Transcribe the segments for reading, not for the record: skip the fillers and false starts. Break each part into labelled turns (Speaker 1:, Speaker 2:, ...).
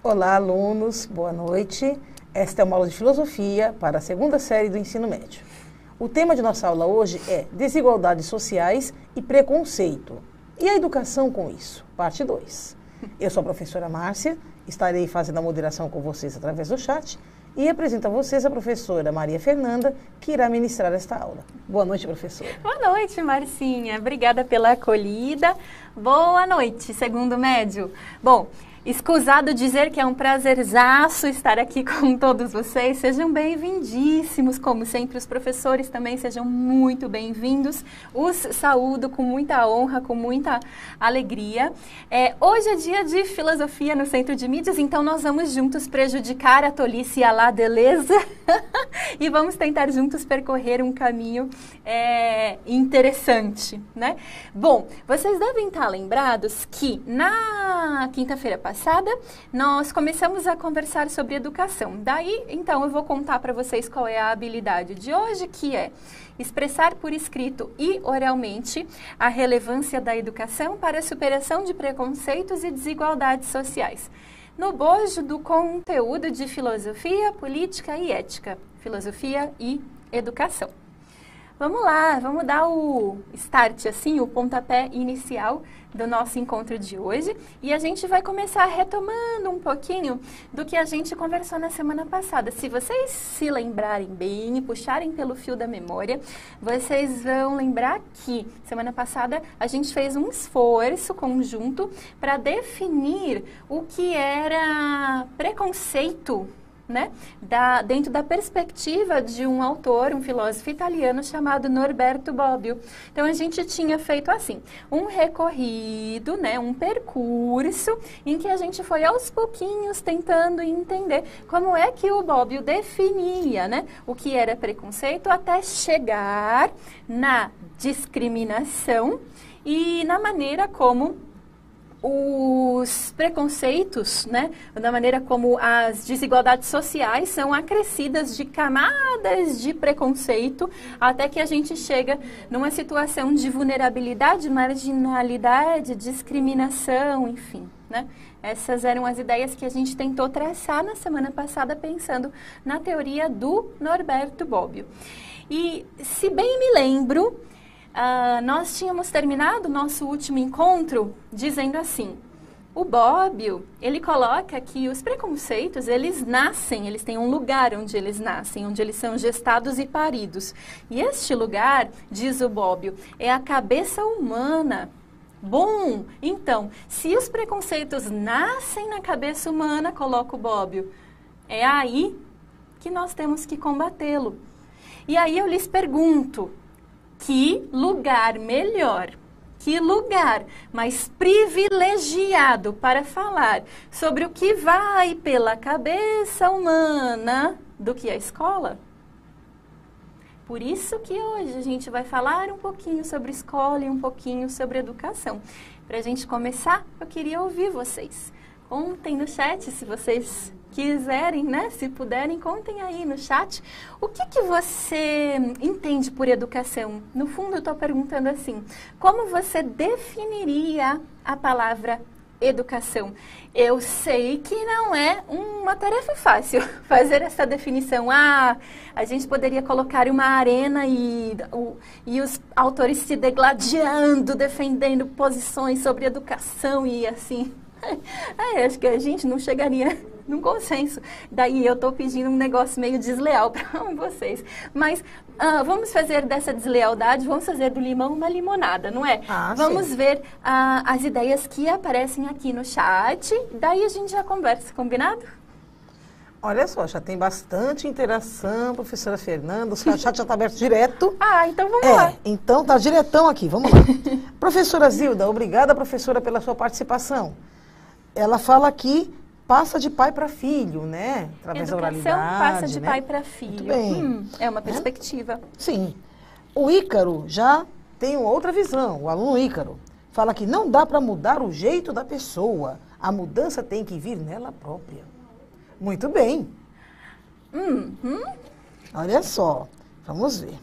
Speaker 1: Olá, alunos, boa noite. Esta é uma aula de filosofia para a segunda série do ensino médio. O tema de nossa aula hoje é desigualdades sociais e preconceito. E a educação com isso? Parte 2. Eu sou a professora Márcia, estarei fazendo a moderação com vocês através do chat e apresento a vocês a professora Maria Fernanda, que irá ministrar esta aula. Boa noite, professora.
Speaker 2: Boa noite, Marcinha. Obrigada pela acolhida. Boa noite, segundo médio. Bom, escusado dizer que é um prazerzaço estar aqui com todos vocês. Sejam bem-vindíssimos, como sempre. Os professores também sejam muito bem-vindos. Os saúdo com muita honra, com muita alegria. Hoje é dia de filosofia no Centro de Mídias, então nós vamos juntos prejudicar a tolice e a laddeleza e vamos tentar juntos percorrer um caminho interessante, né? Bom, vocês devem estar lembrados que na quinta-feira passada, nós começamos a conversar sobre educação. Daí, então, eu vou contar para vocês qual é a habilidade de hoje, que é expressar por escrito e oralmente a relevância da educação para a superação de preconceitos e desigualdades sociais, no bojo do conteúdo de filosofia, política e ética, filosofia e educação. Vamos lá, vamos dar o start, assim, o pontapé inicial do nosso encontro de hoje. E a gente vai começar retomando um pouquinho do que a gente conversou na semana passada. Se vocês se lembrarem bem e puxarem pelo fio da memória, vocês vão lembrar que semana passada a gente fez um esforço conjunto para definir o que era preconceito, né? Dentro da perspectiva de um autor, um filósofo italiano chamado Norberto Bobbio. Então, a gente tinha feito assim, um recorrido, né? Um percurso em que a gente foi aos pouquinhos tentando entender como é que o Bobbio definia, né? O que era preconceito até chegar na discriminação e na maneira como os preconceitos, né, da maneira como as desigualdades sociais são acrescidas de camadas de preconceito até que a gente chega numa situação de vulnerabilidade, marginalidade, discriminação, enfim, né? Essas eram as ideias que a gente tentou traçar na semana passada pensando na teoria do Norberto Bobbio. E, se bem me lembro, nós tínhamos terminado o nosso último encontro dizendo assim, o Bobbio, ele coloca que os preconceitos, eles nascem, eles têm um lugar onde eles nascem, onde eles são gestados e paridos. E este lugar, diz o Bobbio, é a cabeça humana. Bom, então, se os preconceitos nascem na cabeça humana, coloca o Bobbio, é aí que nós temos que combatê-lo. E aí eu lhes pergunto, que lugar melhor, que lugar mais privilegiado para falar sobre o que vai pela cabeça humana do que a escola? Por isso que hoje a gente vai falar um pouquinho sobre escola e um pouquinho sobre educação. Para a gente começar, eu queria ouvir vocês. Contem no chat se vocês quiserem, né? Se puderem, contem aí no chat. O que você entende por educação? No fundo, eu estou perguntando assim, como você definiria a palavra educação? Eu sei que não é uma tarefa fácil fazer essa definição. A gente poderia colocar uma arena e os autores se degladiando, defendendo posições sobre educação e assim. Acho que a gente não chegaria num consenso. Daí eu estou pedindo um negócio meio desleal para vocês. Mas vamos fazer dessa deslealdade, vamos fazer do limão uma limonada, não é? Vamos ver as ideias que aparecem aqui no chat. Daí a gente já conversa, combinado?
Speaker 1: Olha só, já tem bastante interação, professora Fernanda, o chat já está aberto direto.
Speaker 2: Então vamos lá.
Speaker 1: Então tá diretão aqui, vamos lá. Professora Zilda, obrigada, professora, pela sua participação. Ela fala que passa de pai para filho, né? Através da oralidade.
Speaker 2: Passa de pai para filho.
Speaker 1: Muito bem.
Speaker 2: É uma perspectiva.
Speaker 1: Sim. O Ícaro já tem uma outra visão. O aluno Ícaro fala que não dá para mudar o jeito da pessoa. A mudança tem que vir nela própria. Muito bem. Olha só. Vamos ver.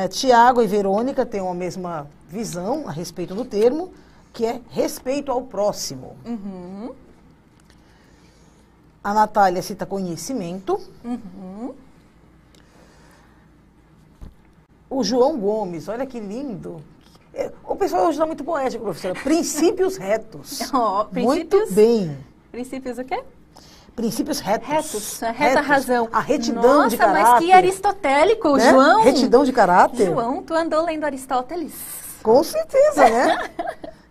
Speaker 1: Tiago e Verônica têm a mesma visão a respeito do termo, que é respeito ao próximo. A Natália cita conhecimento.
Speaker 2: Uhum.
Speaker 1: O João Gomes, olha que lindo. O pessoal hoje está muito poético, professora. Princípios retos.
Speaker 2: Oh,
Speaker 1: Muito bem.
Speaker 2: Princípios o quê?
Speaker 1: Princípios retos.
Speaker 2: Retos, a reta razão.
Speaker 1: A retidão de caráter.
Speaker 2: Nossa, mas que aristotélico,
Speaker 1: né?
Speaker 2: João.
Speaker 1: Retidão de caráter.
Speaker 2: João, tu andou lendo Aristóteles?
Speaker 1: Com certeza, né?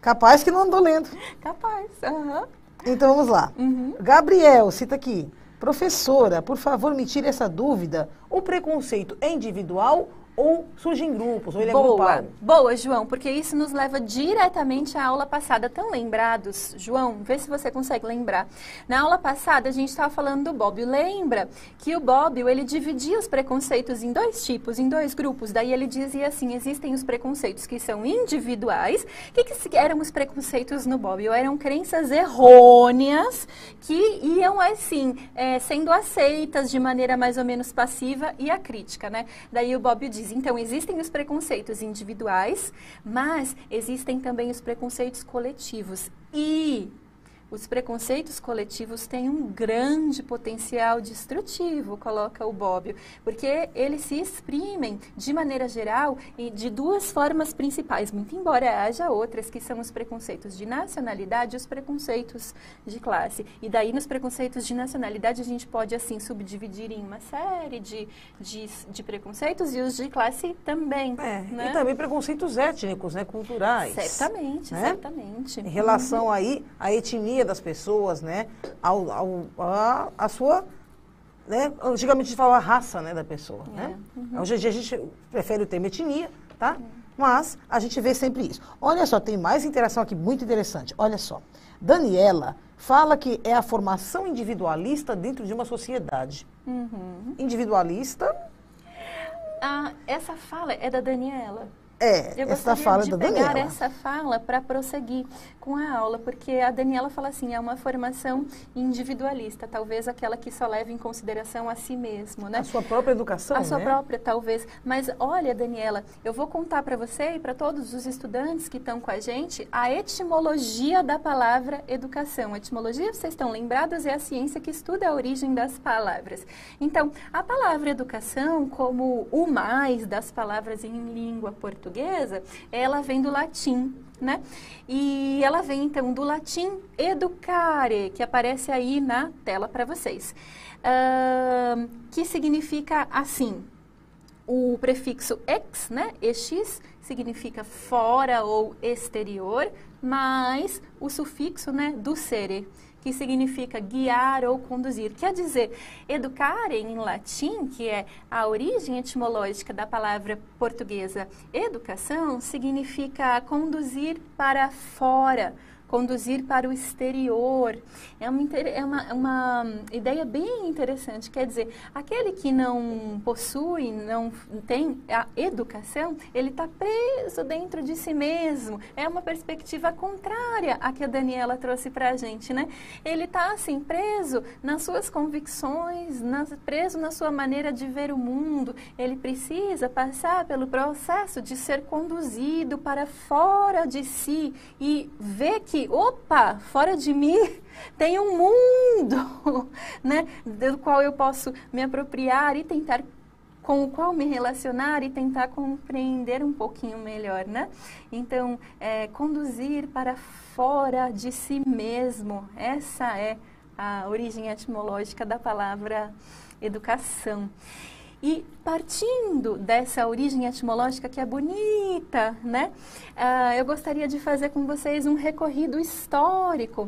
Speaker 1: Capaz que não andou lendo.
Speaker 2: Capaz, aham.
Speaker 1: Então, vamos lá.
Speaker 2: Uhum.
Speaker 1: Gabriel, cita aqui. Professora, por favor, me tire essa dúvida. O preconceito é individual ou surge em grupos, ou ele é grupal?
Speaker 2: Boa, João, porque isso nos leva diretamente à aula passada. Tão lembrados, João? Vê se você consegue lembrar. Na aula passada, a gente estava falando do Bobbio. Lembra que o Bobbio, ele dividia os preconceitos em dois tipos, em dois grupos. Daí ele dizia assim, existem os preconceitos que são individuais. O que eram os preconceitos no Bobbio? Eram crenças errôneas que iam, assim, sendo aceitas de maneira mais ou menos passiva e acrítica, né? Daí o Bobbio diz, então, existem os preconceitos individuais, mas existem também os preconceitos coletivos. E os preconceitos coletivos têm um grande potencial destrutivo, coloca o Bobbio, porque eles se exprimem, de maneira geral, e de duas formas principais, muito embora haja outras, que são os preconceitos de nacionalidade e os preconceitos de classe. E daí, nos preconceitos de nacionalidade, a gente pode, assim, subdividir em uma série de preconceitos e os de classe também. Né?
Speaker 1: E também preconceitos étnicos, né, culturais.
Speaker 2: Certamente,
Speaker 1: né?
Speaker 2: certamente.
Speaker 1: Em relação aí à etnia das pessoas, né, a sua, né, antigamente a gente falava raça, né, da pessoa, né? Hoje em dia a gente prefere o termo etnia, tá? Mas a gente vê sempre isso. Olha só, tem mais interação aqui, muito interessante. Olha só, Daniela fala que é a formação individualista dentro de uma sociedade. Individualista?
Speaker 2: Essa fala é da Daniela.
Speaker 1: Essa fala é da Daniela. Eu gostaria de pegar
Speaker 2: essa fala para prosseguir com a aula, porque a Daniela fala assim, é uma formação individualista, talvez aquela que só leva em consideração a si mesmo, né?
Speaker 1: A sua própria educação,
Speaker 2: A sua própria, talvez. Mas olha, Daniela, eu vou contar para você e para todos os estudantes que estão com a gente a etimologia da palavra educação. A etimologia, vocês estão lembrados, é a ciência que estuda a origem das palavras. Então, a palavra educação, como o mais das palavras em língua portuguesa, ela vem do latim, né? E ela vem, então, do latim educare, que aparece aí na tela para vocês. Que significa assim, o prefixo ex, né? Ex, significa fora ou exterior, mais o sufixo, né, do sere, que significa guiar ou conduzir. Quer dizer, educare em latim, que é a origem etimológica da palavra portuguesa educação, significa conduzir para fora, conduzir para o exterior. É uma ideia bem interessante. Quer dizer, aquele que não possui, não tem a educação, ele está preso dentro de si mesmo. É uma perspectiva contrária à que a Daniela trouxe para a gente, né? Ele está, assim, preso nas suas convicções, preso na sua maneira de ver o mundo. Ele precisa passar pelo processo de ser conduzido para fora de si e ver que opa, fora de mim tem um mundo, né, do qual eu posso me apropriar e tentar, com o qual me relacionar e tentar compreender um pouquinho melhor, né? Então, conduzir para fora de si mesmo, essa é a origem etimológica da palavra educação. E partindo dessa origem etimológica que é bonita, né? Eu gostaria de fazer com vocês um recorrido histórico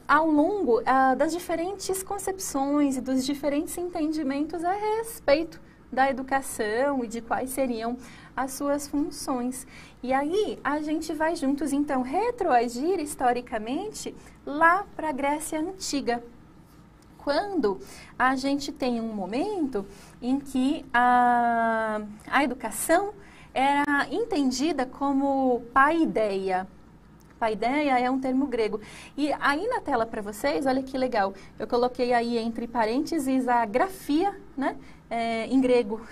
Speaker 2: ao longo das diferentes concepções e dos diferentes entendimentos a respeito da educação e de quais seriam as suas funções. E aí a gente vai juntos, então, retroagir historicamente lá para a Grécia Antiga, quando a gente tem um momento em que a educação era entendida como paideia. Paideia é um termo grego. E aí na tela para vocês, olha que legal, eu coloquei aí entre parênteses a grafia, né? Em grego.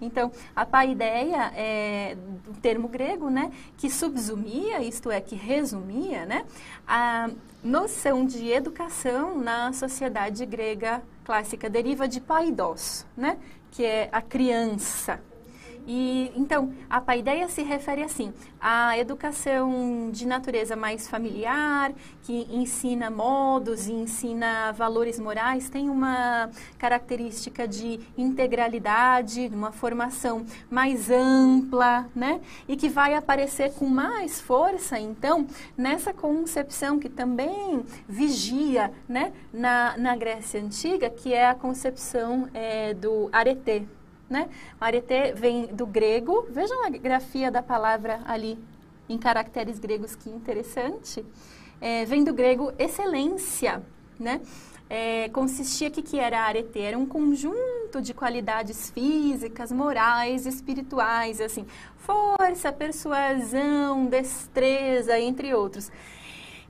Speaker 2: Então, a paideia é um termo grego, né, que subsumia, isto é, que resumia, né, a noção de educação na sociedade grega clássica. Deriva de paidos, né, que é a criança. E, então, a paideia se refere assim, à educação de natureza mais familiar, que ensina modos e ensina valores morais, tem uma característica de integralidade, uma formação mais ampla, né? E que vai aparecer com mais força, então, nessa concepção que também vigia, né, na Grécia Antiga, que é a concepção do arete. Né? O arete vem do grego, vejam a grafia da palavra ali em caracteres gregos, que interessante. Vem do grego excelência, né? Consistia, que era arete? Era um conjunto de qualidades físicas, morais, espirituais, assim, força, persuasão, destreza, entre outros.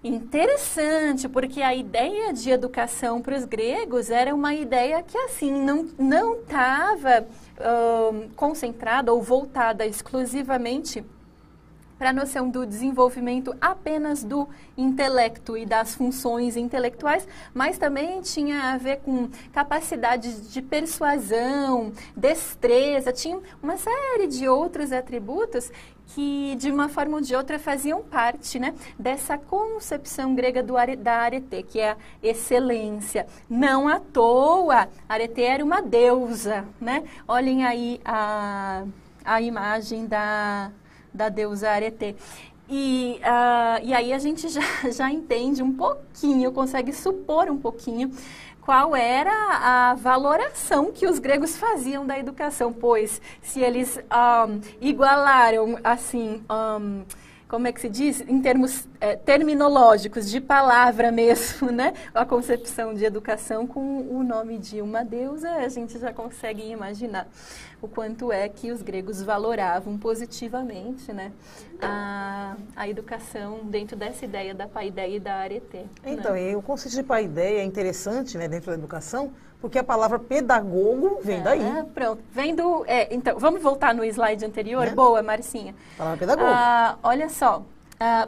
Speaker 2: Interessante, porque a ideia de educação para os gregos era uma ideia que, assim, não estava concentrada ou voltada exclusivamente para a noção do desenvolvimento apenas do intelecto e das funções intelectuais, mas também tinha a ver com capacidade de persuasão, destreza, tinha uma série de outros atributos que, de uma forma ou de outra, faziam parte, né, dessa concepção grega da arete, que é a excelência. Não à toa, Arete era uma deusa, né? Olhem aí a imagem da deusa Arete. E aí a gente já entende um pouquinho, consegue supor um pouquinho qual era a valoração que os gregos faziam da educação, pois se eles igualaram, assim, como é que se diz? Em termos terminológicos, de palavra mesmo, né? A concepção de educação com o nome de uma deusa, a gente já consegue imaginar o quanto é que os gregos valoravam positivamente, né, a educação dentro dessa ideia da paideia e da arete.
Speaker 1: Então,
Speaker 2: né?
Speaker 1: E o conceito de paideia é interessante, né, dentro da educação, porque a palavra pedagogo vem daí.
Speaker 2: Pronto, vem do... então, vamos voltar no slide anterior?
Speaker 1: Né?
Speaker 2: Boa, Marcinha.
Speaker 1: Palavra pedagogo.
Speaker 2: Olha só.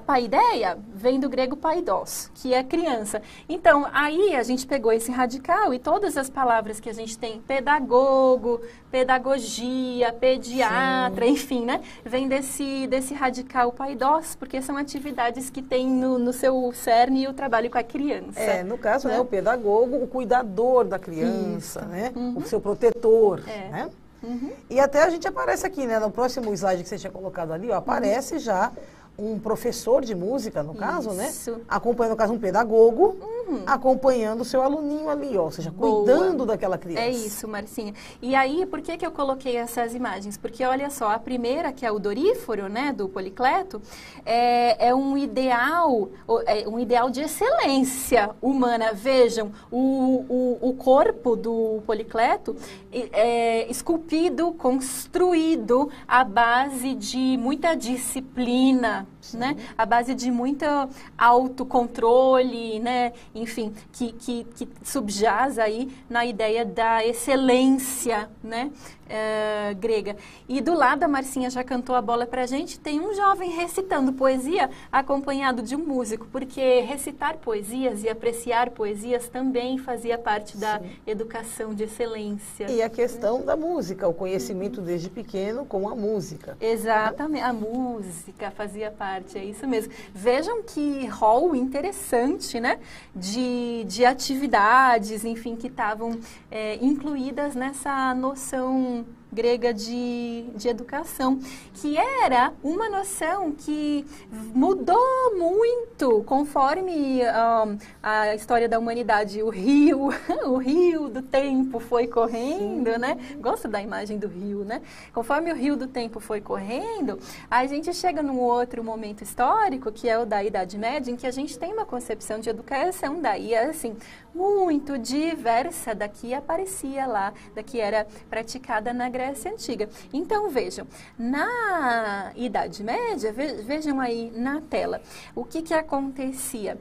Speaker 2: Paideia vem do grego paidos, que é criança. Então, aí a gente pegou esse radical e todas as palavras que a gente tem, pedagogo, pedagogia, pediatra, sim, enfim, né? Vem desse radical paidos, porque são atividades que tem no seu cerne o trabalho com a criança.
Speaker 1: No caso, né, o pedagogo, o cuidador da criança, né? O seu protetor, né? Uhum. E até a gente aparece aqui, né? No próximo slide que você tinha colocado ali, ó, aparece já um professor de música, no caso, né? Acompanhando, no caso, um pedagogo, acompanhando o seu aluninho ali, ó, ou seja, cuidando daquela criança.
Speaker 2: É isso, Marcinha. E aí, por que eu coloquei essas imagens? Porque, olha só, a primeira, que é o Doríforo, né, do Policleto, é um ideal de excelência humana. Vejam, o corpo do Policleto é esculpido, construído à base de muita disciplina, né? A base de muito autocontrole, né? Enfim, que subjaz aí na ideia da excelência, né? Grega. E do lado, a Marcinha já cantou a bola pra gente, tem um jovem recitando poesia acompanhado de um músico, porque recitar poesias e apreciar poesias também fazia parte da educação de excelência.
Speaker 1: E a questão da música, o conhecimento desde pequeno com a música.
Speaker 2: Exatamente, a música fazia parte, é isso mesmo. Vejam que rol interessante, né, de atividades, enfim, que estavam incluídas nessa noção grega de educação, que era uma noção que mudou muito conforme a história da humanidade. O rio do tempo foi correndo, né? Gosto da imagem do rio, né? Conforme o rio do tempo foi correndo, a gente chega num outro momento histórico, que é o da Idade Média, em que a gente tem uma concepção de educação daí, assim, muito diversa da que aparecia lá, da que era praticada na Grécia Grécia Antiga. Então, vejam, na Idade Média, vejam aí na tela, o que acontecia?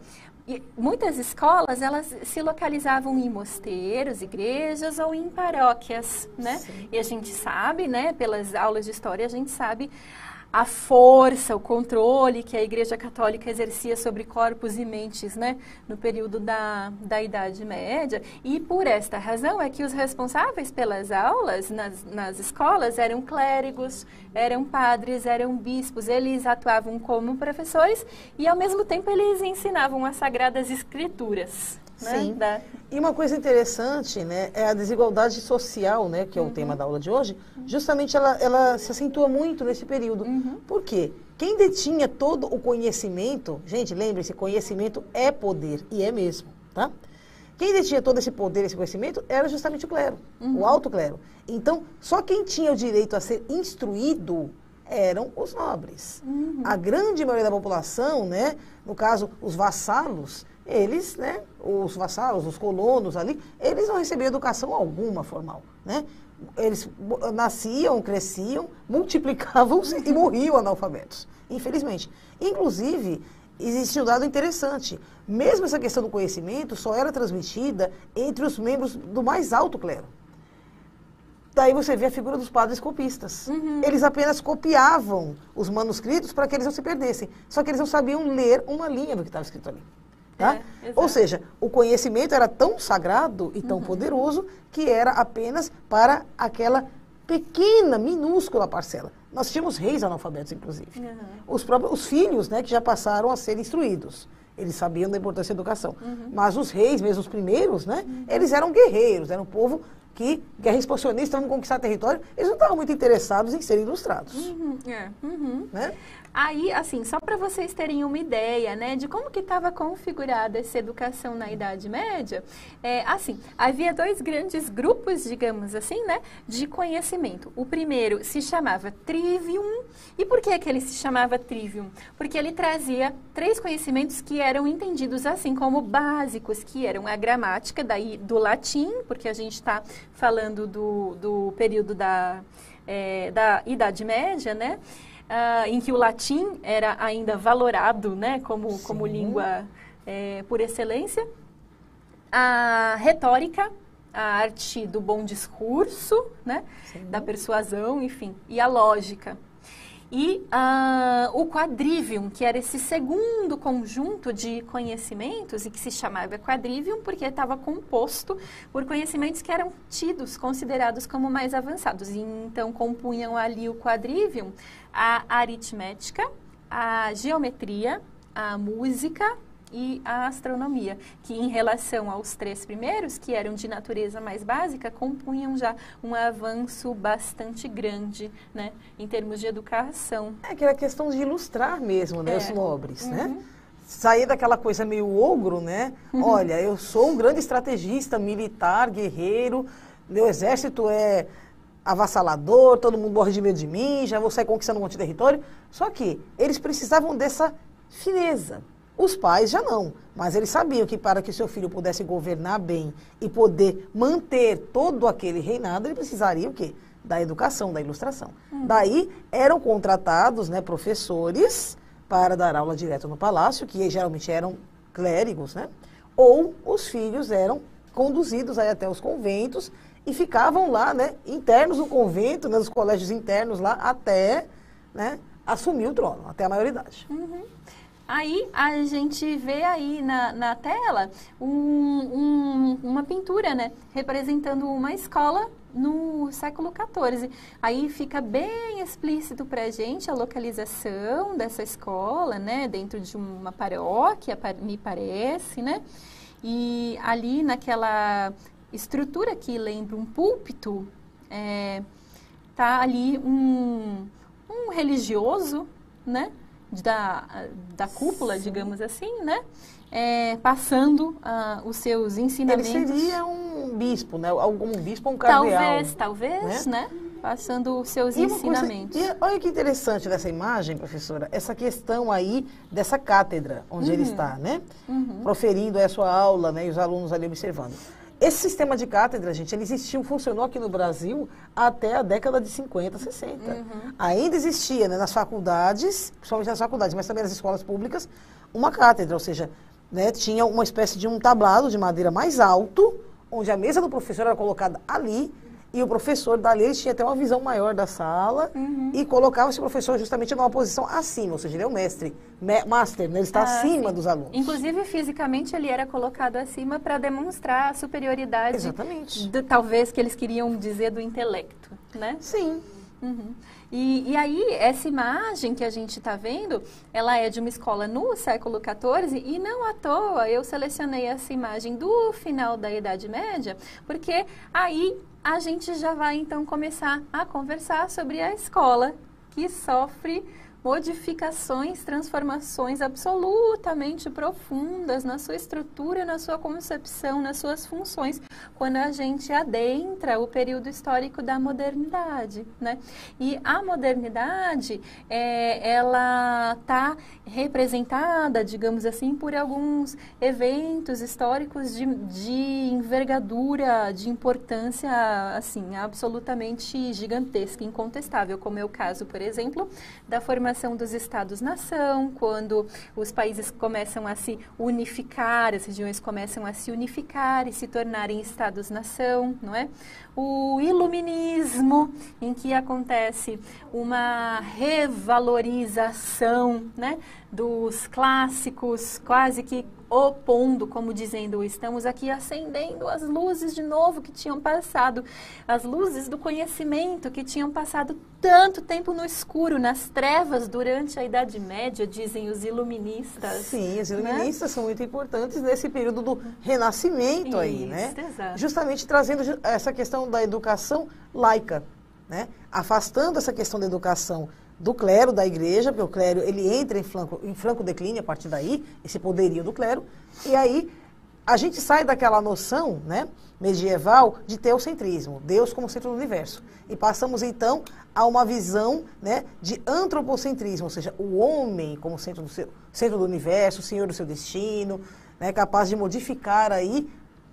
Speaker 2: E muitas escolas, elas se localizavam em mosteiros, igrejas ou em paróquias, né? Sim. E a gente sabe, né, pelas aulas de história, a gente sabe a força, o controle que a Igreja Católica exercia sobre corpos e mentes, né, no período da Idade Média. E por esta razão é que os responsáveis pelas aulas nas escolas eram clérigos, eram padres, eram bispos. Eles atuavam como professores e, ao mesmo tempo, eles ensinavam as Sagradas Escrituras.
Speaker 1: Sim.
Speaker 2: Né?
Speaker 1: E uma coisa interessante, né, é a desigualdade social, né, que é o tema da aula de hoje. Justamente ela se acentua muito nesse período. Por quê? Quem detinha todo o conhecimento, gente, lembre-se, conhecimento é poder, e é mesmo, tá? Quem detinha todo esse poder, esse conhecimento, era justamente o clero, o alto clero. Então, só quem tinha o direito a ser instruído eram os nobres. A grande maioria da população, né, no caso, os vassalos, eles, né, os vassalos, os colonos ali, eles não recebiam educação alguma formal, né? Eles nasciam, cresciam, multiplicavam-se e morriam analfabetos, infelizmente. Inclusive, existe um dado interessante. Mesmo essa questão do conhecimento só era transmitida entre os membros do mais alto clero. Daí você vê a figura dos padres copistas. Eles apenas copiavam os manuscritos para que eles não se perdessem. Só que eles não sabiam ler uma linha do que estava escrito ali. Tá? Ou seja, o conhecimento era tão sagrado e tão poderoso que era apenas para aquela pequena, minúscula parcela. Nós tínhamos reis analfabetos, inclusive. Os filhos, né, que já passaram a ser instruídos. Eles sabiam da importância da educação. Mas os reis, mesmo os primeiros, né, eles eram guerreiros, era um povo que, guerra expansionista, vamos conquistar território, eles não estavam muito interessados em serem ilustrados. Né?
Speaker 2: Aí, assim, só para vocês terem uma ideia, né, de como que estava configurada essa educação na Idade Média, assim, havia dois grandes grupos, digamos assim, né, de conhecimento. O primeiro se chamava Trivium. E por que ele se chamava Trivium? Porque ele trazia 3 conhecimentos que eram entendidos assim como básicos, que eram a gramática, daí do latim, porque a gente está falando do período da Idade Média, né? Em que o latim era ainda valorado, né, como língua por excelência. A retórica, a arte do bom discurso, né, da persuasão, enfim, e a lógica. E o quadrivium, que era esse segundo conjunto de conhecimentos, e que se chamava quadrivium porque estava composto por conhecimentos que eram considerados como mais avançados. E então compunham ali o quadrivium a aritmética, a geometria, a música e a astronomia, que em relação aos 3 primeiros, que eram de natureza mais básica, compunham já um avanço bastante grande, né, em termos de educação.
Speaker 1: Que era questão de ilustrar mesmo, né, os nobres, né? Sair daquela coisa meio ogro, né? Olha, eu sou um grande estrategista, militar, guerreiro, meu exército é avassalador, todo mundo morre de medo de mim, já vou sair conquistando um monte de território. Só que eles precisavam dessa fineza. Os pais já não, mas eles sabiam que para que seu filho pudesse governar bem e poder manter todo aquele reinado, ele precisaria o quê? Da educação, da ilustração. Daí eram contratados, né, professores para dar aula direto no palácio, que geralmente eram clérigos, né? Ou os filhos eram conduzidos aí até os conventos e ficavam lá, né, internos no convento, né, nos colégios internos lá, até, né, assumir o trono, até a maioridade.
Speaker 2: Aí a gente vê aí na tela uma pintura, né, representando uma escola no século XIV. Aí fica bem explícito para a gente a localização dessa escola, né, dentro de uma paróquia, me parece, né, e ali naquela estrutura que lembra um púlpito, tá ali um religioso, né, da cúpula, digamos assim, né? Passando os seus ensinamentos.
Speaker 1: Ele seria um bispo, né? Algum bispo ou um cardeal.
Speaker 2: Talvez, né? Passando os seus ensinamentos.
Speaker 1: Olha que interessante dessa imagem, professora, essa questão aí dessa cátedra onde ele está, né? Proferindo a sua aula, né? E os alunos ali observando. Esse sistema de cátedra, gente, ele existiu, funcionou aqui no Brasil até a década de 50, 60. Ainda existia, né, nas faculdades, principalmente nas faculdades, mas também nas escolas públicas, uma cátedra, ou seja, né, tinha uma espécie de um tablado de madeira mais alto, onde a mesa do professor era colocada ali, e o professor dali ele tinha até uma visão maior da sala e colocava esse professor justamente numa posição acima, ou seja, ele é o mestre, master, né? Ele está acima dos alunos.
Speaker 2: Inclusive, fisicamente, ele era colocado acima para demonstrar a superioridade,
Speaker 1: exatamente,
Speaker 2: talvez que eles queriam dizer do intelecto, né?
Speaker 1: Sim.
Speaker 2: E aí, essa imagem que a gente está vendo, ela é de uma escola no século XIV e não à toa eu selecionei essa imagem do final da Idade Média, porque aí a gente já vai então começar a conversar sobre a escola que sofre modificações, transformações absolutamente profundas na sua estrutura, na sua concepção, nas suas funções, quando a gente adentra o período histórico da modernidade, né? E a modernidade, ela está representada, digamos assim, por alguns eventos históricos de envergadura, de importância, assim, absolutamente gigantesca, incontestável, como é o caso, por exemplo, da formação dos Estados-nação, quando os países começam a se unificar, as regiões começam a se unificar e se tornarem Estados-nação, não é? O iluminismo, em que acontece uma revalorização, né, dos clássicos, quase que opondo, como dizendo, estamos aqui acendendo as luzes de novo que tinham passado, as luzes do conhecimento que tinham passado tanto tempo no escuro, nas trevas durante a Idade Média, dizem os iluministas.
Speaker 1: Sim, os iluministas, né, são muito importantes nesse período do Renascimento aí, né?
Speaker 2: Exato.
Speaker 1: Justamente trazendo essa questão da educação laica, né? Afastando essa questão da educação do clero, da igreja, porque o clero ele entra em franco declínio a partir daí, esse poderio do clero, e aí a gente sai daquela noção, né, medieval de teocentrismo, Deus como centro do universo, e passamos então a uma visão, né, de antropocentrismo, ou seja, o homem como centro do universo, o senhor do seu destino, né, capaz de modificar aí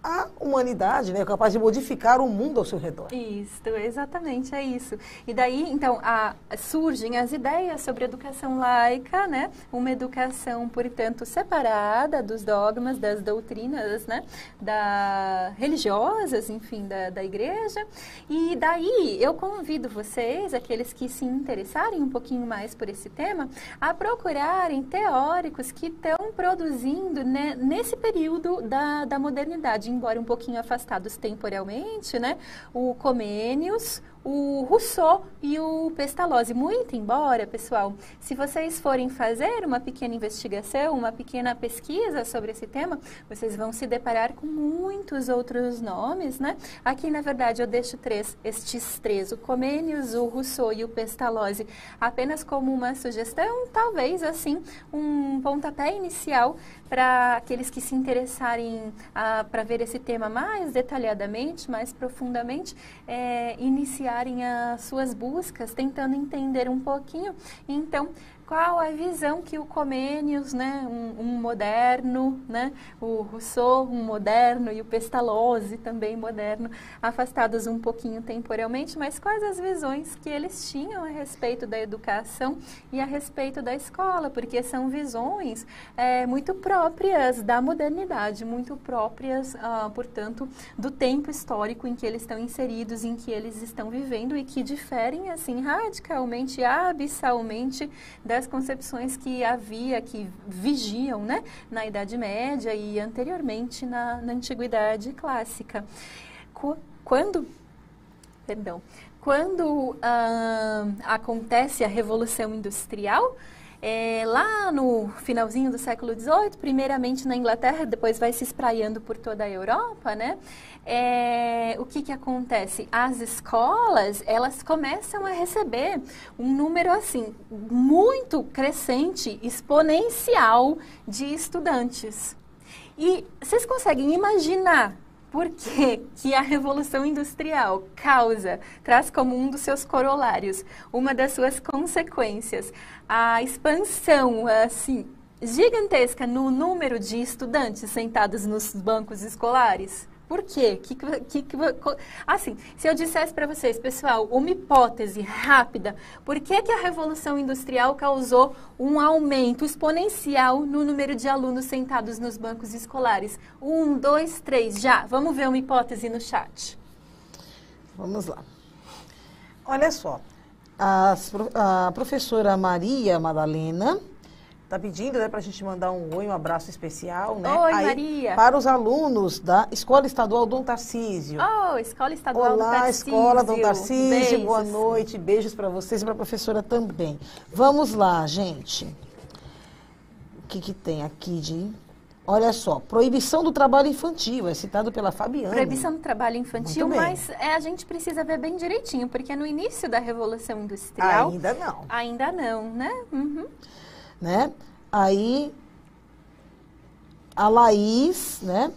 Speaker 1: a humanidade, né, capaz de modificar o mundo ao seu redor.
Speaker 2: Isso, exatamente, é isso. E daí, então, surgem as ideias sobre educação laica, né, uma educação, portanto, separada dos dogmas, das doutrinas, né, religiosas, enfim, da igreja. E daí, eu convido vocês, aqueles que se interessarem um pouquinho mais por esse tema, a procurarem teóricos que estão produzindo, né, nesse período da modernidade, embora um pouquinho afastados temporalmente, né? O Comênios, o Rousseau e o Pestalozzi. Muito embora, pessoal, se vocês forem fazer uma pequena investigação, uma pequena pesquisa sobre esse tema, vocês vão se deparar com muitos outros nomes, né? Aqui, na verdade, eu deixo estes três, o Comênios, o Rousseau e o Pestalozzi, apenas como uma sugestão, talvez, assim, um pontapé inicial para aqueles que se interessarem para ver esse tema mais detalhadamente, mais profundamente, iniciarem as suas buscas, tentando entender um pouquinho, então, qual a visão que o Comênios, né, um moderno, né, o Rousseau, um moderno, e o Pestalozzi, também moderno, afastados um pouquinho temporalmente, mas quais as visões que eles tinham a respeito da educação e a respeito da escola, porque são visões muito próprias da modernidade, muito próprias, portanto, do tempo histórico em que eles estão inseridos, em que eles estão vivendo e que diferem, assim, radicalmente, abissalmente das concepções que havia, que vigiam, né, na Idade Média e anteriormente na Antiguidade Clássica. Quando acontece a Revolução Industrial, lá no finalzinho do século XVIII, primeiramente na Inglaterra, depois vai se espraiando por toda a Europa, né? O que acontece? As escolas, elas começam a receber um número, assim, muito crescente, exponencial de estudantes. E vocês conseguem imaginar por que a Revolução Industrial traz como um dos seus corolários, uma das suas consequências, a expansão, assim, gigantesca no número de estudantes sentados nos bancos escolares? Por quê? Assim, se eu dissesse para vocês, pessoal, uma hipótese rápida, por que a Revolução Industrial causou um aumento exponencial no número de alunos sentados nos bancos escolares? 1, 2, 3, já. Vamos ver uma hipótese no chat.
Speaker 1: Vamos lá. Olha só, a professora Maria Madalena está pedindo, né, para a gente mandar um oi, um abraço especial, né?
Speaker 2: Oi, Maria.
Speaker 1: Para os alunos da Escola Estadual Dom Tarcísio.
Speaker 2: Oh, Escola Estadual Dom Tarcísio.
Speaker 1: Olá, Escola Dom Tarcísio,
Speaker 2: beijos.
Speaker 1: Boa noite, beijos para vocês e para a professora também. Vamos lá, gente. O que tem aqui de... Olha só, proibição do trabalho infantil, é citado pela Fabiana.
Speaker 2: Proibição do trabalho infantil, mas a gente precisa ver bem direitinho, porque no início da Revolução Industrial...
Speaker 1: Ainda não.
Speaker 2: Ainda não, né? Uhum.
Speaker 1: Né? Aí, a Laís, né?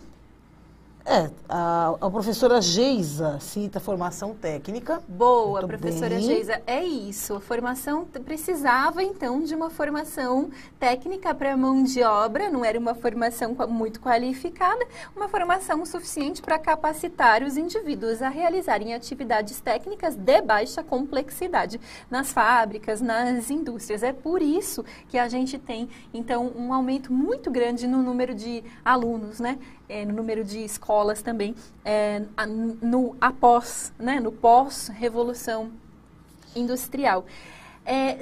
Speaker 1: A professora Geisa cita formação técnica.
Speaker 2: Boa,
Speaker 1: muito
Speaker 2: professora
Speaker 1: bem.
Speaker 2: Geisa, é isso. A formação precisava, então, de uma formação técnica para mão de obra, não era uma formação muito qualificada, uma formação suficiente para capacitar os indivíduos a realizarem atividades técnicas de baixa complexidade nas fábricas, nas indústrias. É por isso que a gente tem, então, um aumento muito grande no número de alunos, né? No número de escolas também, no pós-revolução industrial.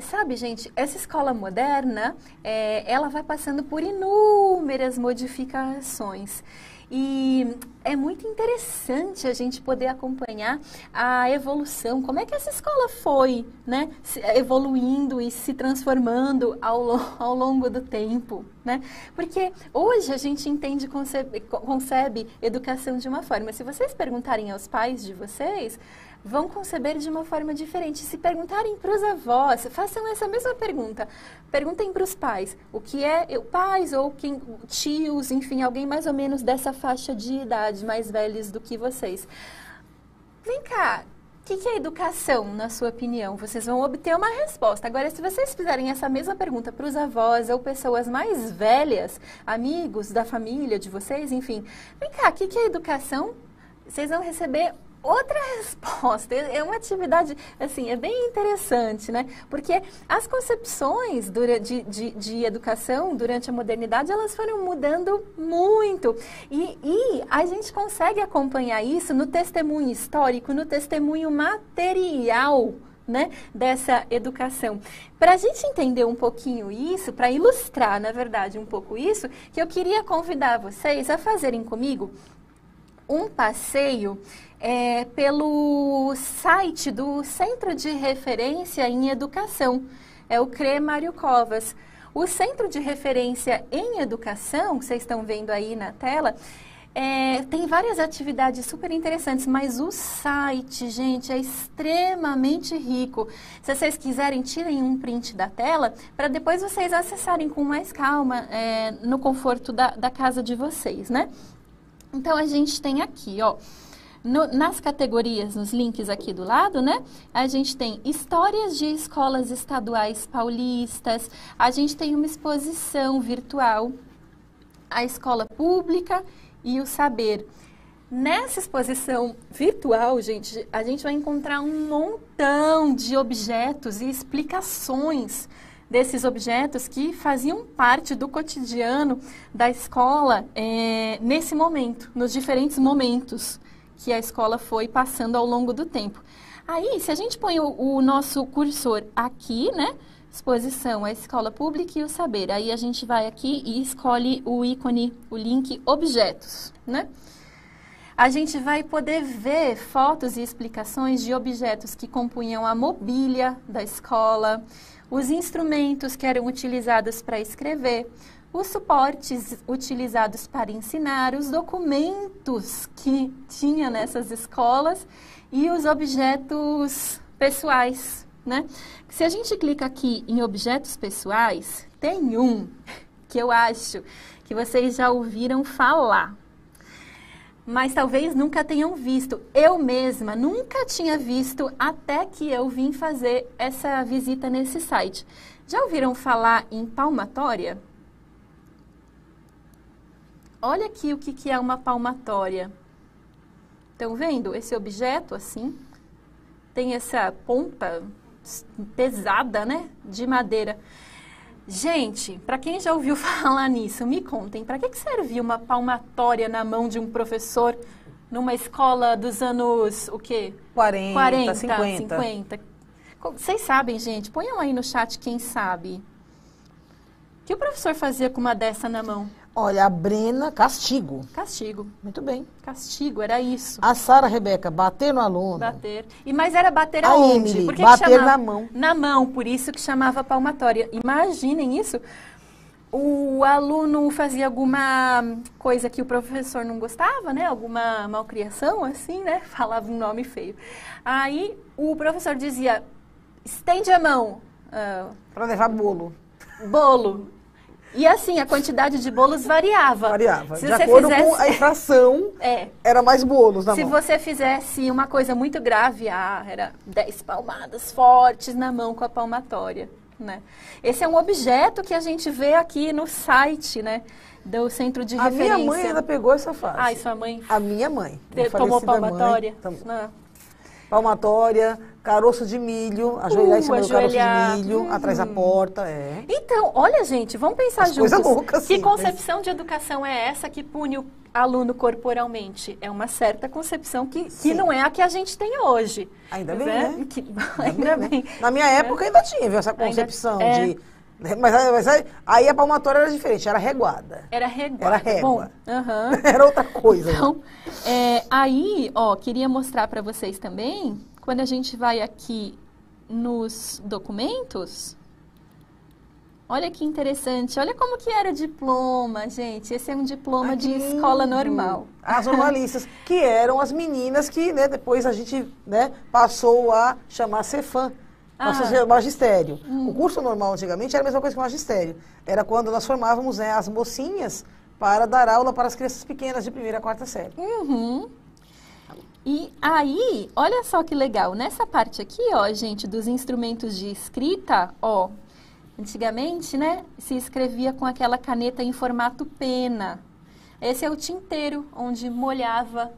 Speaker 2: Sabe, gente, essa escola moderna, ela vai passando por inúmeras modificações. E é muito interessante a gente poder acompanhar a evolução, como é que essa escola foi, né, evoluindo e se transformando ao longo do tempo, né? Porque hoje a gente entende, concebe educação de uma forma. Se vocês perguntarem aos pais de vocês, vão conceber de uma forma diferente. Se perguntarem para os avós, façam essa mesma pergunta. Perguntem para os pais, o que é pais ou tios, enfim, alguém mais ou menos dessa faixa de idade, mais velhos do que vocês. Vem cá, o que é educação, na sua opinião? Vocês vão obter uma resposta. Agora, se vocês fizerem essa mesma pergunta para os avós ou pessoas mais velhas, amigos da família de vocês, enfim, vem cá, o que é educação? Vocês vão receber outra resposta. É uma atividade, assim, é bem interessante, né? Porque as concepções de educação durante a modernidade, elas foram mudando muito. E a gente consegue acompanhar isso no testemunho histórico, no testemunho material, né, dessa educação. Para a gente entender um pouquinho isso, para ilustrar, na verdade, um pouco isso, que eu queria convidar vocês a fazerem comigo um passeio pelo site do Centro de Referência em Educação, é o CRE Mário Covas. O Centro de Referência em Educação, que vocês estão vendo aí na tela, tem várias atividades super interessantes, mas o site, gente, é extremamente rico. Se vocês quiserem, tirem um print da tela, para depois vocês acessarem com mais calma, no conforto da casa de vocês, né? Então, a gente tem aqui, ó, nas categorias, nos links aqui do lado, né? A gente tem histórias de escolas estaduais paulistas, a gente tem uma exposição virtual, a escola pública e o saber. Nessa exposição virtual, gente, a gente vai encontrar um montão de objetos e explicações desses objetos que faziam parte do cotidiano da escola nesse momento, nos diferentes momentos que a escola foi passando ao longo do tempo. Aí, se a gente põe o nosso cursor aqui, né, exposição, a escola pública e o saber, aí a gente vai aqui e escolhe o ícone, o link objetos, né? A gente vai poder ver fotos e explicações de objetos que compunham a mobília da escola, os instrumentos que eram utilizados para escrever, os suportes utilizados para ensinar, os documentos que tinha nessas escolas e os objetos pessoais, né? Se a gente clica aqui em objetos pessoais, tem um que eu acho que vocês já ouviram falar, mas talvez nunca tenham visto. Eu mesma nunca tinha visto até que eu vim fazer essa visita nesse site. Já ouviram falar em palmatória? Olha aqui o que é uma palmatória. Estão vendo? Esse objeto, assim, tem essa ponta pesada, né? De madeira. Gente, para quem já ouviu falar nisso, me contem, para que servia uma palmatória na mão de um professor numa escola dos anos, o quê?
Speaker 1: 40,
Speaker 2: 50. Vocês sabem, gente? Ponham aí no chat quem sabe. O que o professor fazia com uma dessa na mão?
Speaker 1: Olha, a Brena, castigo.
Speaker 2: Castigo.
Speaker 1: Muito bem.
Speaker 2: Castigo, era isso.
Speaker 1: A Sara Rebeca, bater no aluno.
Speaker 2: Bater. Mas era bater
Speaker 1: A
Speaker 2: aonde?
Speaker 1: Emily,
Speaker 2: Por que
Speaker 1: bater
Speaker 2: que chamava?
Speaker 1: na mão.
Speaker 2: Na mão, por isso que chamava palmatória. Imaginem isso. O aluno fazia alguma coisa que o professor não gostava, né? Alguma malcriação, assim, né? Falava um nome feio. Aí o professor dizia, estende a mão.
Speaker 1: Para levar bolo.
Speaker 2: Bolo. E assim, a quantidade de bolos variava.
Speaker 1: Variava.
Speaker 2: Se
Speaker 1: De
Speaker 2: você
Speaker 1: acordo
Speaker 2: fizesse...
Speaker 1: com a infração, era mais bolos na
Speaker 2: Se
Speaker 1: mão.
Speaker 2: você fizesse uma coisa muito grave, era 10 palmadas fortes na mão com a palmatória, né? Esse é um objeto que a gente vê aqui no site, né? Do centro de referência.
Speaker 1: A minha mãe ainda pegou essa fase.
Speaker 2: Ah, e sua mãe?
Speaker 1: A minha mãe.
Speaker 2: Tomou palmatória?
Speaker 1: Palmatória, caroço de milho, ajoelhar em cima do caroço de milho, atrás da porta,
Speaker 2: Então, olha, gente, vamos pensar juntos.
Speaker 1: Coisa louca, assim.
Speaker 2: Que concepção de educação é essa que pune o aluno corporalmente? É uma certa concepção que não é a que a gente tem hoje.
Speaker 1: Ainda bem, né?
Speaker 2: Ainda bem.
Speaker 1: Na minha época ainda tinha, viu, essa concepção de... Mas aí a palmatória era diferente, era reguada.
Speaker 2: Era reguada.
Speaker 1: Era régua.
Speaker 2: Bom,
Speaker 1: era outra coisa.
Speaker 2: Então, aí, queria mostrar para vocês também, quando a gente vai aqui nos documentos, olha que interessante, olha como que era o diploma, gente. Esse é um diploma de escola normal.
Speaker 1: As normalistas, que eram as meninas que, né, depois a gente, né, passou a chamar Cefam. Magistério. O curso normal antigamente era a mesma coisa que o magistério. Era quando nós formávamos, né, as mocinhas para dar aula para as crianças pequenas de 1ª a 4ª série.
Speaker 2: E aí, olha só que legal. Nessa parte aqui, ó, gente, dos instrumentos de escrita, ó, antigamente, né, se escrevia com aquela caneta em formato pena. Esse é o tinteiro, onde molhava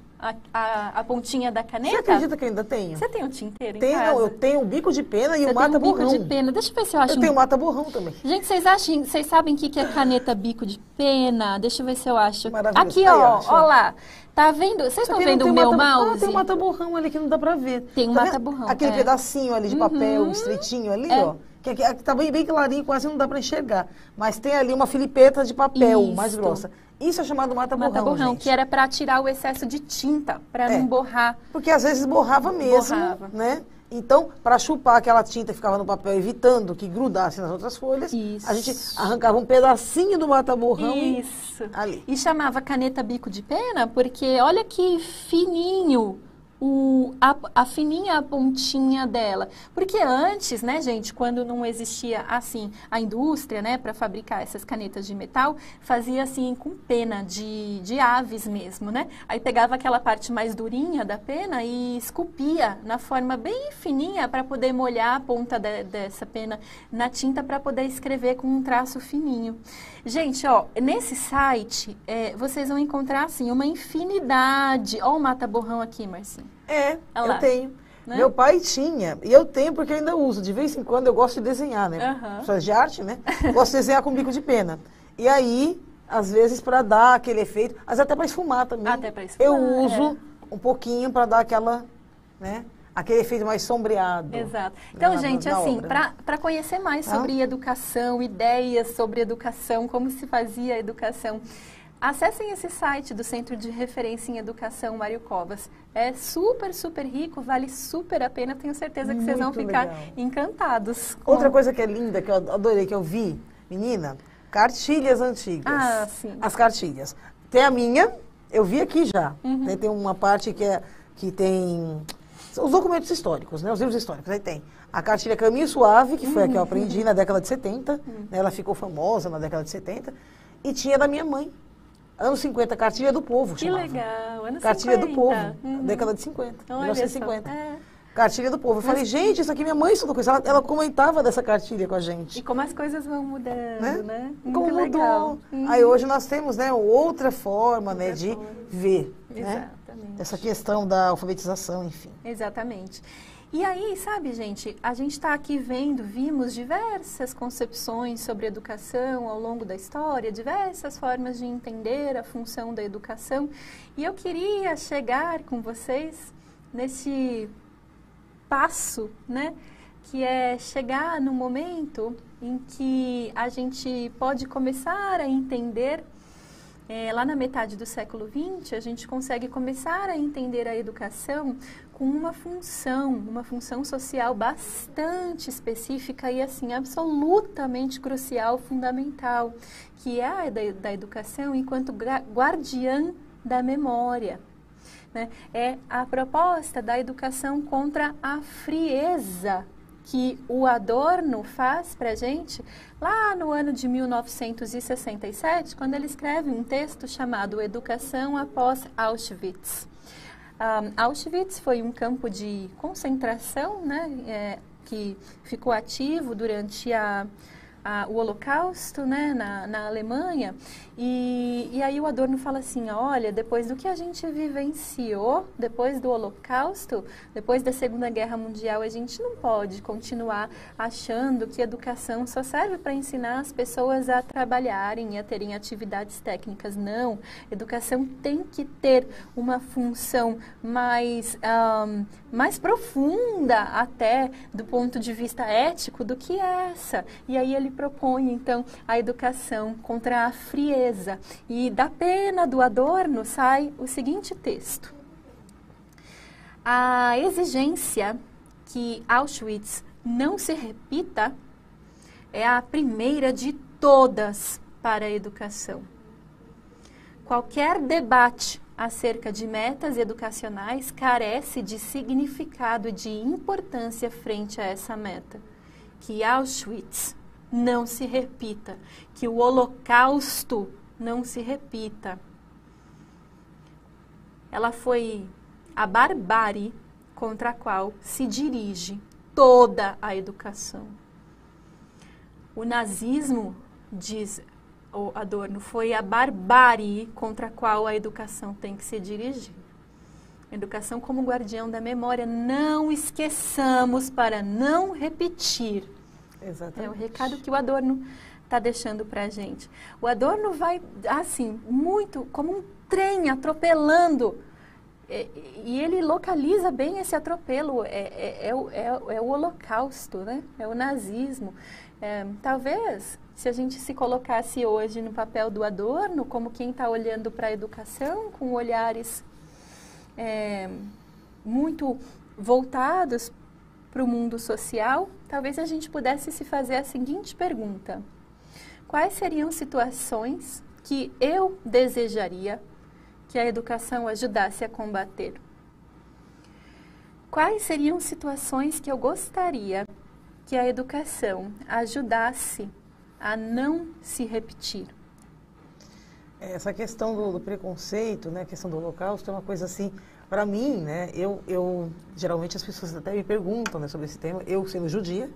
Speaker 2: a pontinha da caneta.
Speaker 1: Você acredita que eu ainda tenho?
Speaker 2: Você tem um tinteiro em casa?
Speaker 1: Eu tenho um bico de pena e o mata-borrão.
Speaker 2: Você tem um bico de pena. Deixa eu ver se eu acho.
Speaker 1: Eu tenho um mata-borrão também.
Speaker 2: Gente, vocês sabem o que é caneta bico de pena? Deixa eu ver se eu acho.
Speaker 1: Maravilhoso.
Speaker 2: Aqui, ó lá. Tá vendo? Vocês estão vendo o meu mouse?
Speaker 1: Tem um mata-borrão ali que não dá pra ver.
Speaker 2: Tem um mata-borrão.
Speaker 1: Aquele pedacinho ali de papel, estreitinho ali, ó. Que tá bem clarinho, quase não dá para enxergar. Mas tem ali uma filipeta de papel mais grossa. Isso é chamado mata-borrão,
Speaker 2: mata-borrão, que era para tirar o excesso de tinta, para não borrar.
Speaker 1: Porque às vezes borrava mesmo, né? Então, para chupar aquela tinta que ficava no papel, evitando que grudasse nas outras folhas, a gente arrancava um pedacinho do mata-borrão ali.
Speaker 2: E chamava caneta bico de pena, porque olha que fininho a fininha pontinha dela. Porque antes, né, gente, quando não existia, assim, a indústria, né, para fabricar essas canetas de metal, fazia, assim, com pena de aves mesmo, né? Aí pegava aquela parte mais durinha da pena e esculpia na forma bem fininha para poder molhar a ponta dessa pena na tinta para poder escrever com um traço fininho. Gente, ó, nesse site, vocês vão encontrar, assim, uma infinidade. Ó o mata-borrão aqui, Marcinho.
Speaker 1: Eu tenho. Né? Meu pai tinha, e eu tenho porque eu ainda uso. De vez em quando eu gosto de desenhar, né? Pessoas de arte, né? Gosto de desenhar com bico de pena. E aí, às vezes, para dar aquele efeito, mas até para esfumar também.
Speaker 2: Até para esfumar.
Speaker 1: Eu uso um pouquinho para dar aquela, né? Aquele efeito mais sombreado.
Speaker 2: Exato. Então, gente, assim, para conhecer mais sobre educação, ideias sobre educação, como se fazia a educação, acessem esse site do Centro de Referência em Educação Mário Covas. É super, super rico, vale super a pena. Tenho certeza que vocês vão ficar encantados.
Speaker 1: Outra coisa que é linda, que eu adorei, que eu vi, menina, cartilhas antigas.
Speaker 2: Ah, sim.
Speaker 1: As cartilhas. Tem a minha, eu vi aqui já. Né? Tem uma parte que tem os documentos históricos, né? Os livros históricos. Aí tem a cartilha Caminho Suave, que foi a que eu aprendi na década de 70. Né? Ela ficou famosa na década de 70. E tinha da minha mãe. Anos 50, Cartilha do Povo,
Speaker 2: que chamava. Legal, anos
Speaker 1: Cartilha
Speaker 2: 50.
Speaker 1: do Povo, década de 50,
Speaker 2: Olha
Speaker 1: 1950. Cartilha do Povo. Eu falei, gente, isso aqui minha mãe estudou com isso. Ela comentava dessa cartilha com a gente.
Speaker 2: E como as coisas vão mudando, né?
Speaker 1: Como mudou. Aí hoje nós temos, né, outra forma, né, de ver.
Speaker 2: Exatamente.
Speaker 1: Né? Essa questão da alfabetização, enfim.
Speaker 2: Exatamente. E aí, sabe, gente, a gente está aqui vimos diversas concepções sobre educação ao longo da história, diversas formas de entender a função da educação. E eu queria chegar com vocês nesse passo, né, que é chegar no momento em que a gente pode começar a entender, lá na metade do século XX, a gente consegue começar a entender a educação com uma função social bastante específica e, assim, absolutamente crucial, fundamental, que é a da educação enquanto guardiã da memória. Né? É a proposta da educação contra a frieza que o Adorno faz para a gente lá no ano de 1967, quando ele escreve um texto chamado Educação após Auschwitz. Auschwitz foi um campo de concentração, né, que ficou ativo durante o Holocausto, né, na Alemanha, e aí o Adorno fala assim, olha, depois do que a gente vivenciou, depois do Holocausto, depois da Segunda Guerra Mundial, a gente não pode continuar achando que educação só serve para ensinar as pessoas a trabalharem e a terem atividades técnicas. Não, educação tem que ter uma função mais profunda até do ponto de vista ético do que essa. E aí ele propõe, então, a educação contra a frieza. E da pena do Adorno sai o seguinte texto. A exigência que Auschwitz não se repita é a primeira de todas para a educação. Qualquer debate acerca de metas educacionais carece de significado e de importância frente a essa meta. Que Auschwitz não se repita, que o Holocausto não se repita. Ela foi a barbárie contra a qual se dirige toda a educação. O nazismo, diz o Adorno, foi a barbárie contra a qual a educação tem que se dirigir. Educação como guardião da memória, não esqueçamos para não repetir.
Speaker 1: Exatamente.
Speaker 2: É o recado que o Adorno está deixando para a gente. O Adorno vai, assim, muito como um trem atropelando. E ele localiza bem esse atropelo. É o Holocausto, né? É o nazismo. Talvez, se a gente se colocasse hoje no papel do Adorno, como quem está olhando para a educação, com olhares muito voltados para o mundo social, talvez a gente pudesse se fazer a seguinte pergunta: quais seriam situações que eu desejaria que a educação ajudasse a combater? Quais seriam situações que eu gostaria que a educação ajudasse a não se repetir?
Speaker 1: Essa questão do preconceito, né, a questão do Holocausto é uma coisa assim, para mim, né, eu geralmente as pessoas até me perguntam, né, sobre esse tema, eu sendo judia,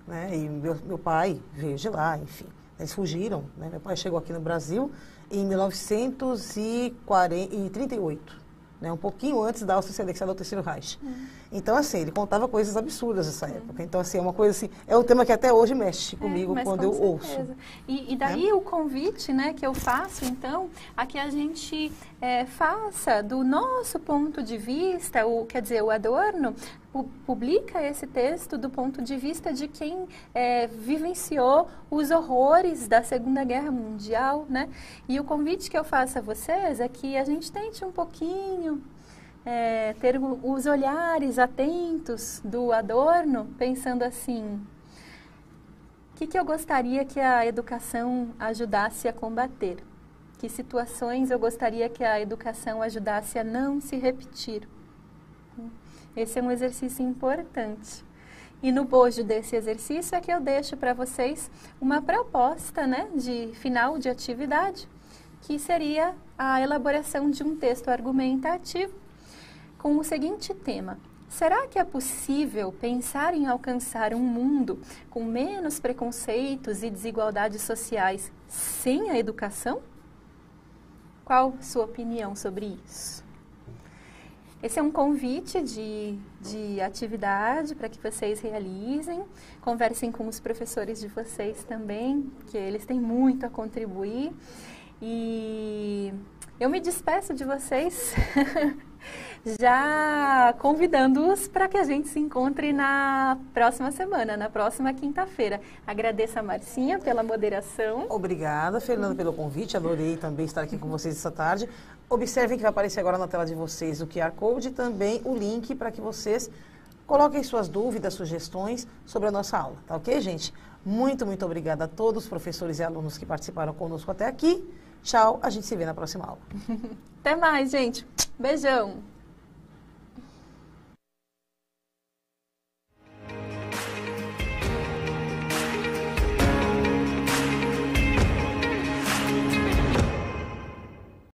Speaker 1: né, e meu pai veio de lá, enfim, eles fugiram, né, meu pai chegou aqui no Brasil em 1938, né, um pouquinho antes da Áustria ser anexada ao Terceiro Reich. Então, assim, ele contava coisas absurdas nessa época. Então, assim, é uma coisa assim, é um tema que até hoje mexe comigo quando eu ouço.
Speaker 2: E daí o convite, né, que eu faço, então, a que a gente faça do nosso ponto de vista, quer dizer, o Adorno publica esse texto do ponto de vista de quem vivenciou os horrores da Segunda Guerra Mundial, né? E o convite que eu faço a vocês é que a gente tente um pouquinho ter os olhares atentos do Adorno, pensando assim: o que eu gostaria que a educação ajudasse a combater? Que situações eu gostaria que a educação ajudasse a não se repetir? Esse é um exercício importante. E no bojo desse exercício é que eu deixo para vocês uma proposta, né, de final de atividade, que seria a elaboração de um texto argumentativo com o seguinte tema: será que é possível pensar em alcançar um mundo com menos preconceitos e desigualdades sociais sem a educação? Qual sua opinião sobre isso? Esse é um convite de atividade para que vocês realizem. Conversem com os professores de vocês também, que eles têm muito a contribuir. E eu me despeço de vocês, já convidando-os para que a gente se encontre na próxima semana, na próxima quinta-feira. Agradeço a Marcinha pela moderação.
Speaker 1: Obrigada, Fernanda, pelo convite. Adorei também estar aqui com vocês essa tarde. Observem que vai aparecer agora na tela de vocês o QR Code e também o link para que vocês coloquem suas dúvidas, sugestões sobre a nossa aula. Tá ok, gente? Muito, muito obrigada a todos os professores e alunos que participaram conosco até aqui. Tchau, a gente se vê na próxima aula.
Speaker 2: Até mais, gente. Beijão.